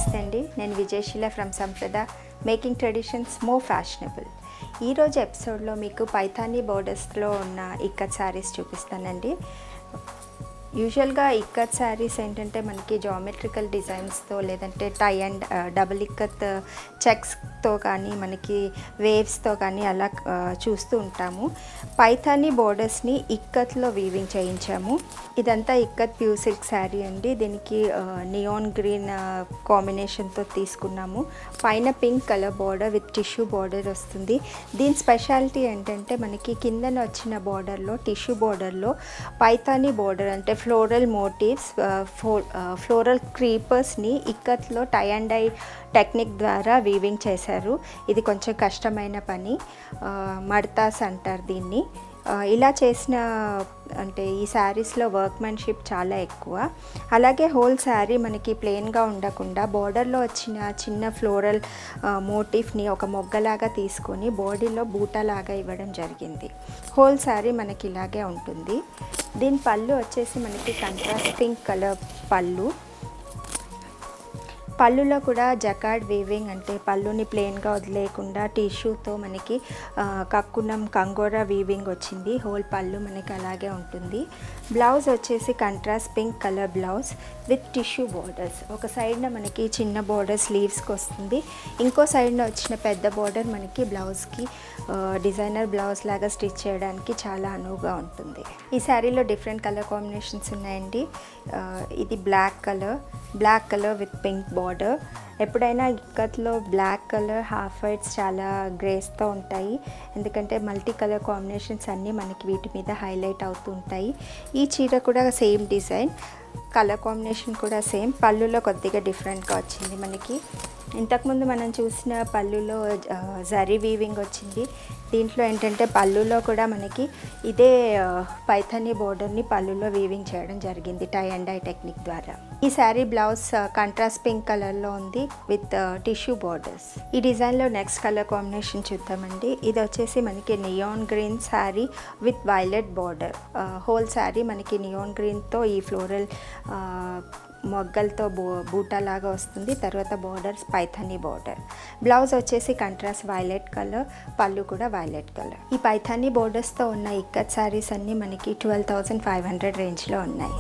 నమస్తే అండి, నేను Vijayasheela from Sampradha making traditions more fashionable. ఈరోజు ఎపిసోడ్లో మీకు పైథానీ బోర్డర్స్లో ఉన్న ఇక్కత్ శారీస్ చూపిస్తానండి. యూజువల్గా ఇక్కత్ శారీస్ ఏంటంటే మనకి జామెట్రికల్ డిజైన్స్తో లేదంటే టై అండ్ డబుల్ ఇక్కత్ చెక్స్తో కానీ మనకి వేవ్స్తో కానీ అలా చూస్తూ ఉంటాము. పైథానీ బోర్డర్స్ని ఇక్కత్లో వీవింగ్ చేయించాము. ఇదంతా ఇక్కత్ ప్యూర్ సిల్క్ శారీ అండి. దీనికి నియాన్ గ్రీన్ కాంబినేషన్తో తీసుకున్నాము. పైన pink colour border with tissue border వస్తుంది. దీని స్పెషాలిటీ ఏంటంటే మనకి కిందన వచ్చిన బార్డర్లో టిష్యూ బార్డర్లో పైథానీ బార్డర్ అంటే ఫ్లోరల్ మోటివ్స్, ఫ్లోరల్ క్రీపర్స్ని ఇక్కత్లో టై అండ్ డై టెక్నిక్ ద్వారా వీవింగ్ చేశారు. ఇది కొంచెం కష్టమైన పని, మడతాస్ అంటారు దీన్ని. ఇలా చేసిన అంటే ఈ శారీస్లో వర్క్మెన్షిప్ చాలా ఎక్కువ. అలాగే హోల్ శారీ మనకి ప్లెయిన్గా ఉండకుండా బార్డర్లో వచ్చిన చిన్న ఫ్లోరల్ మోటిఫ్ని ఒక మొగ్గలాగా తీసుకొని బాడీలో బూటాలాగా ఇవ్వడం జరిగింది. హోల్ శారీ మనకి ఇలాగే ఉంటుంది. దీని పళ్ళు వచ్చేసి మనకి కంట్రాస్ట్ పింక్ కలర్ పళ్ళులో కూడా జకార్డ్ వీవింగ్ అంటే పళ్ళుని ప్లెయిన్గా వదిలేయకుండా టిష్యూతో మనకి కక్కునం కంగోరా వీవింగ్ వచ్చింది. హోల్ పళ్ళు మనకి అలాగే ఉంటుంది. బ్లౌజ్ వచ్చేసి contrast pink colour blouse with tissue borders. ఒక సైడ్న మనకి చిన్న బార్డర్ స్లీవ్స్కి వస్తుంది, ఇంకో సైడ్న వచ్చిన పెద్ద బార్డర్ మనకి బ్లౌజ్కి డిజైనర్ బ్లౌజ్ లాగా స్టిచ్ చేయడానికి చాలా అనువుగా ఉంటుంది. ఈ శారీలో డిఫరెంట్ కలర్ కాంబినేషన్స్ ఉన్నాయండి. ఇది black colour with pink border. ఎప్పుడైనా ఇక్కత్లో బ్లాక్ కలర్ హాఫ్ వైట్స్ చాలా గ్రేస్తో ఉంటాయి, ఎందుకంటే మల్టీ కలర్ కాంబినేషన్స్ అన్నీ మనకి వీటి మీద హైలైట్ అవుతూ ఉంటాయి. ఈ చీర కూడా సేమ్ డిజైన్, కలర్ కాంబినేషన్ కూడా సేమ్. పళ్ళులో కొద్దిగా డిఫరెంట్గా వచ్చింది మనకి. ఇంతకుముందు మనం చూసిన పళ్ళులో జరీ వీవింగ్ వచ్చింది. దీంట్లో ఏంటంటే పళ్ళులో కూడా మనకి ఇదే పైథానీ బోర్డర్ని పళ్ళులో వీవింగ్ చేయడం జరిగింది టై అండ్ డై టెక్నిక్ ద్వారా. ఈ శారీ బ్లౌజ్ కంట్రాస్ట్ పింక్ కలర్లో ఉంది విత్ టిష్యూ బార్డర్స్. ఈ డిజైన్లో నెక్స్ట్ కలర్ కాంబినేషన్ చూద్దామండి. ఇది వచ్చేసి మనకి neon green sari with violet border. Whole sari మనకి నియాన్ గ్రీన్తో ఈ ఫ్లోరల్ మొగ్గలతో బూటాలాగా వస్తుంది. తర్వాత బార్డర్స్ పైథానీ బార్డర్. బ్లౌజ్ వచ్చేసి కంట్రాస్ట్ వైలెట్ కలర్, పళ్ళు కూడా వైలెట్ కలర్. ఈ పైథానీ బోర్డర్స్తో ఉన్న ఇక్కత్ శారీస్ అన్నీ మనకి 12,500 రేంజ్లో ఉన్నాయి.